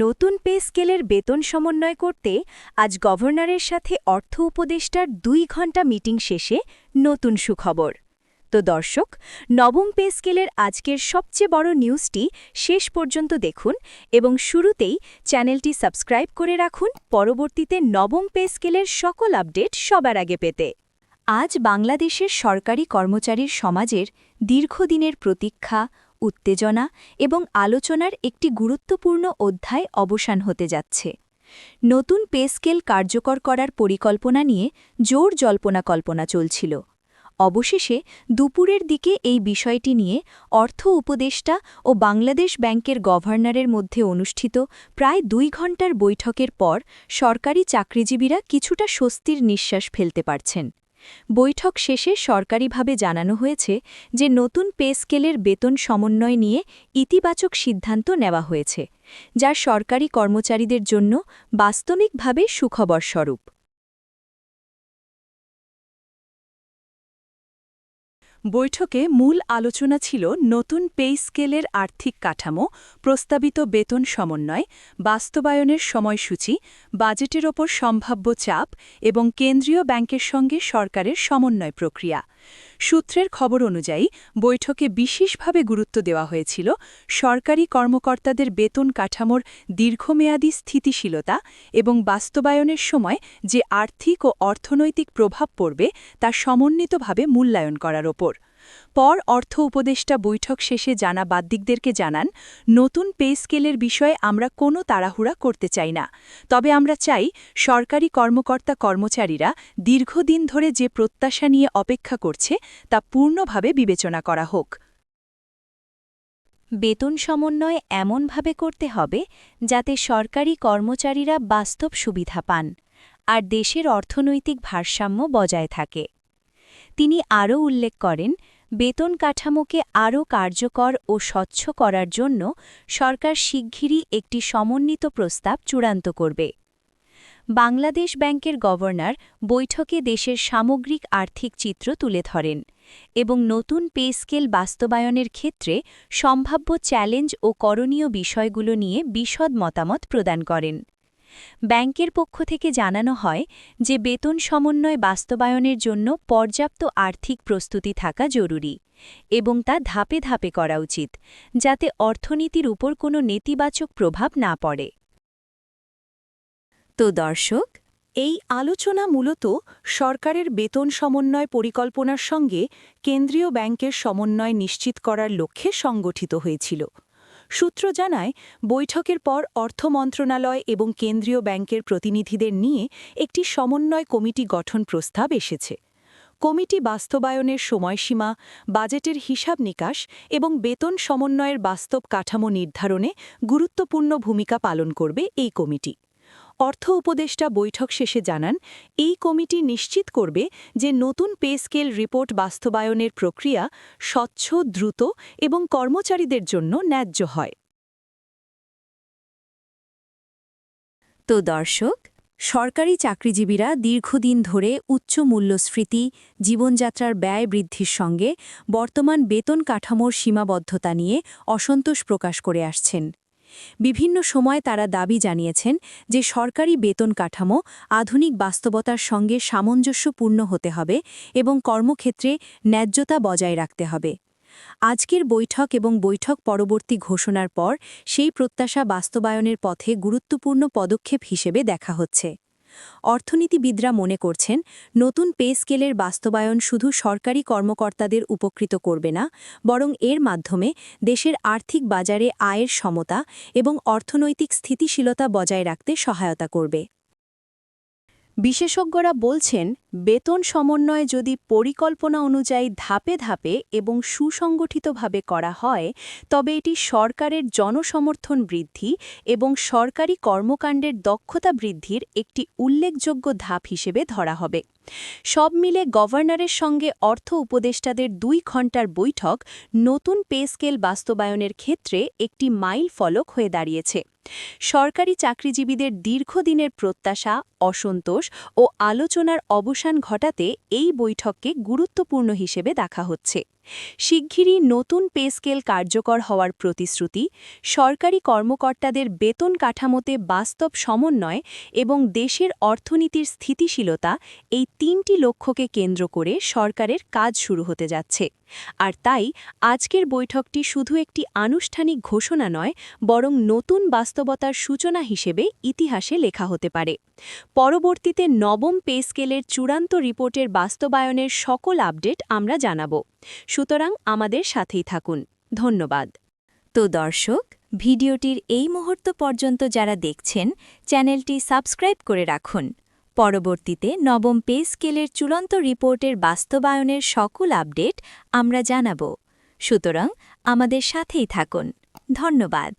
নতুন পে স্কেলের বেতন সমন্বয় করতে আজ গভর্নরের সাথে অর্থ উপদেষ্টার ২ ঘণ্টা মিটিং শেষে নতুন সুখবর। তো দর্শক, নবম পে স্কেলের আজকের সবচেয়ে বড় নিউজটি শেষ পর্যন্ত দেখুন এবং শুরুতেই চ্যানেলটি সাবস্ক্রাইব করে রাখুন পরবর্তীতে নবম পে স্কেলের সকল আপডেট সবার আগে পেতে। আজ বাংলাদেশের সরকারি কর্মচারীর সমাজের দীর্ঘদিনের প্রতীক্ষা, উত্তেজনা এবং আলোচনার একটি গুরুত্বপূর্ণ অধ্যায় অবসান হতে যাচ্ছে। নতুন পে স্কেল কার্যকর করার পরিকল্পনা নিয়ে জোর জল্পনা চলছিল। অবশেষে দুপুরের দিকে এই বিষয়টি নিয়ে অর্থ উপদেষ্টা ও বাংলাদেশ ব্যাংকের গভর্নরের মধ্যে অনুষ্ঠিত প্রায় ২ ঘণ্টার বৈঠকের পর সরকারি চাকরিজীবীরা কিছুটা স্বস্তির নিঃশ্বাস ফেলতে পারছেন। বৈঠক শেষে সরকারিভাবে জানানো হয়েছে যে নতুন পে স্কেলের বেতন সমন্বয় নিয়ে ইতিবাচক সিদ্ধান্ত নেওয়া হয়েছে, যা সরকারি কর্মচারীদের জন্য বাস্তবিকভাবে সুখবর স্বরূপ। বৈঠকে মূল আলোচনা ছিল নতুন পে স্কেলের আর্থিক কাঠামো, প্রস্তাবিত বেতন সমন্বয়, বাস্তবায়নের সময়সূচি, বাজেটের ওপর সম্ভাব্য চাপ এবং কেন্দ্রীয় ব্যাংকের সঙ্গে সরকারের সমন্বয় প্রক্রিয়া। সূত্রের খবর অনুযায়ী বৈঠকে বিশেষভাবে গুরুত্ব দেওয়া হয়েছিল সরকারি কর্মকর্তাদের বেতন কাঠামোর দীর্ঘমেয়াদী স্থিতিশীলতা এবং বাস্তবায়নের সময় যে আর্থিক ও অর্থনৈতিক প্রভাব পড়বে তা সমন্বিতভাবে মূল্যায়ন করার ওপর। পর অর্থ উপদেষ্টা বৈঠক শেষে বাদ্যিকদেরকে জানান, নতুন পে স্কেলের বিষয়ে আমরা কোনো তাড়াহুড়া করতে চাই না, তবে আমরা চাই সরকারি কর্মকর্তা-কর্মচারীরা দীর্ঘদিন ধরে যে প্রত্যাশা নিয়ে অপেক্ষা করছে তা পূর্ণভাবে বিবেচনা করা হোক। বেতন সমন্বয় এমনভাবে করতে হবে যাতে সরকারি কর্মচারীরা বাস্তব সুবিধা পান আর দেশের অর্থনৈতিক ভারসাম্য বজায় থাকে। তিনি আরও উল্লেখ করেন, বেতন কাঠামোকে আরও কার্যকর ও স্বচ্ছ করার জন্য সরকার শিগগিরই একটি সমন্বিত প্রস্তাব চূড়ান্ত করবে। বাংলাদেশ ব্যাংকের গভর্নর বৈঠকে দেশের সামগ্রিক আর্থিক চিত্র তুলে ধরেন এবং নতুন পে স্কেল বাস্তবায়নের ক্ষেত্রে সম্ভাব্য চ্যালেঞ্জ ও করণীয় বিষয়গুলো নিয়ে বিশদ মতামত প্রদান করেন। ব্যাংকের পক্ষ থেকে জানানো হয় যে বেতন সমন্বয় বাস্তবায়নের জন্য পর্যাপ্ত আর্থিক প্রস্তুতি থাকা জরুরি এবং তা ধাপে ধাপে করা উচিত, যাতে অর্থনীতির উপর কোনো নেতিবাচক প্রভাব না পড়ে। তো দর্শক, এই আলোচনা মূলত সরকারের বেতন সমন্বয় পরিকল্পনার সঙ্গে কেন্দ্রীয় ব্যাংকের সমন্বয় নিশ্চিত করার লক্ষ্যে সংগঠিত হয়েছিল। সূত্র জানায়, বৈঠকের পর অর্থ মন্ত্রণালয় এবং কেন্দ্রীয় ব্যাংকের প্রতিনিধিদের নিয়ে একটি সমন্বয় কমিটি গঠন প্রস্তাব এসেছে। কমিটি বাস্তবায়নের সময়সীমা, বাজেটের হিসাব নিকাশ এবং বেতন সমন্বয়ের বাস্তব কাঠামো নির্ধারণে গুরুত্বপূর্ণ ভূমিকা পালন করবে এই কমিটি। অর্থ উপদেষ্টা বৈঠক শেষে জানান, এই কমিটি নিশ্চিত করবে যে নতুন পে স্কেল রিপোর্ট বাস্তবায়নের প্রক্রিয়া স্বচ্ছ, দ্রুত এবং কর্মচারীদের জন্য ন্যায্য হয়। তো দর্শক, সরকারি চাকরিজীবীরা দীর্ঘদিন ধরে উচ্চ মূল্যস্ফীতি, জীবনযাত্রার ব্যয় বৃদ্ধির সঙ্গে বর্তমান বেতন কাঠামোর সীমাবদ্ধতা নিয়ে অসন্তোষ প্রকাশ করে আসছেন। বিভিন্ন সময় তারা দাবি জানিয়েছেন যে সরকারি বেতন কাঠামো আধুনিক বাস্তবতার সঙ্গে সামঞ্জস্যপূর্ণ হতে হবে এবং কর্মক্ষেত্রে ন্যায্যতা বজায় রাখতে হবে। আজকের বৈঠক এবং বৈঠক পরবর্তী ঘোষণার পর সেই প্রত্যাশা বাস্তবায়নের পথে গুরুত্বপূর্ণ পদক্ষেপ হিসেবে দেখা হচ্ছে। অর্থনীতিবিদরা মনে করছেন, নতুন পে স্কেলের বাস্তবায়ন শুধু সরকারি কর্মকর্তাদের উপকৃত করবে না, বরং এর মাধ্যমে দেশের আর্থিক বাজারে আয়ের সমতা এবং অর্থনৈতিক স্থিতিশীলতা বজায় রাখতে সহায়তা করবে। বিশেষজ্ঞরা বলছেন, বেতন সমন্বয় যদি পরিকল্পনা অনুযায়ী ধাপে ধাপে এবং সুসংগঠিতভাবে করা হয়, তবে এটি সরকারের জনসমর্থন বৃদ্ধি এবং সরকারি কর্মকাণ্ডের দক্ষতা বৃদ্ধির একটি উল্লেখযোগ্য ধাপ হিসেবে ধরা হবে। সব মিলে গভর্নরের সঙ্গে অর্থ উপদেষ্টাদের ২ ঘণ্টার বৈঠক নতুন পে স্কেল বাস্তবায়নের ক্ষেত্রে একটি মাইল ফলক হয়ে দাঁড়িয়েছে। সরকারি চাকরিজীবীদের দীর্ঘদিনের প্রত্যাশা, অসন্তোষ ও আলোচনার অবসান ঘটাতে এই বৈঠককে গুরুত্বপূর্ণ হিসেবে দেখা হচ্ছে। শিগগিরই নতুন পে স্কেল কার্যকর হওয়ার প্রতিশ্রুতি, সরকারি কর্মকর্তাদের বেতন কাঠামোতে বাস্তব সমন্বয় এবং দেশের অর্থনীতির স্থিতিশীলতা, এই তিনটি লক্ষ্যকে কেন্দ্র করে সরকারের কাজ শুরু হতে যাচ্ছে। আর তাই আজকের বৈঠকটি শুধু একটি আনুষ্ঠানিক ঘোষণা নয়, বরং নতুন বাস্তবতার সূচনা হিসেবে ইতিহাসে লেখা হতে পারে। পরবর্তীতে নবম পে স্কেলের চূড়ান্ত রিপোর্টের বাস্তবায়নের সকল আপডেট আমরা জানাব। সুতরাং আমাদের সাথেই থাকুন। ধন্যবাদ। তো দর্শক, ভিডিওটির এই মুহূর্ত পর্যন্ত যারা দেখছেন, চ্যানেলটি সাবস্ক্রাইব করে রাখুন। পরবর্তীতে নবম পে স্কেলের চূড়ান্ত রিপোর্টের বাস্তবায়নের সকল আপডেট আমরা জানাব। সুতরাং আমাদের সাথেই থাকুন। ধন্যবাদ।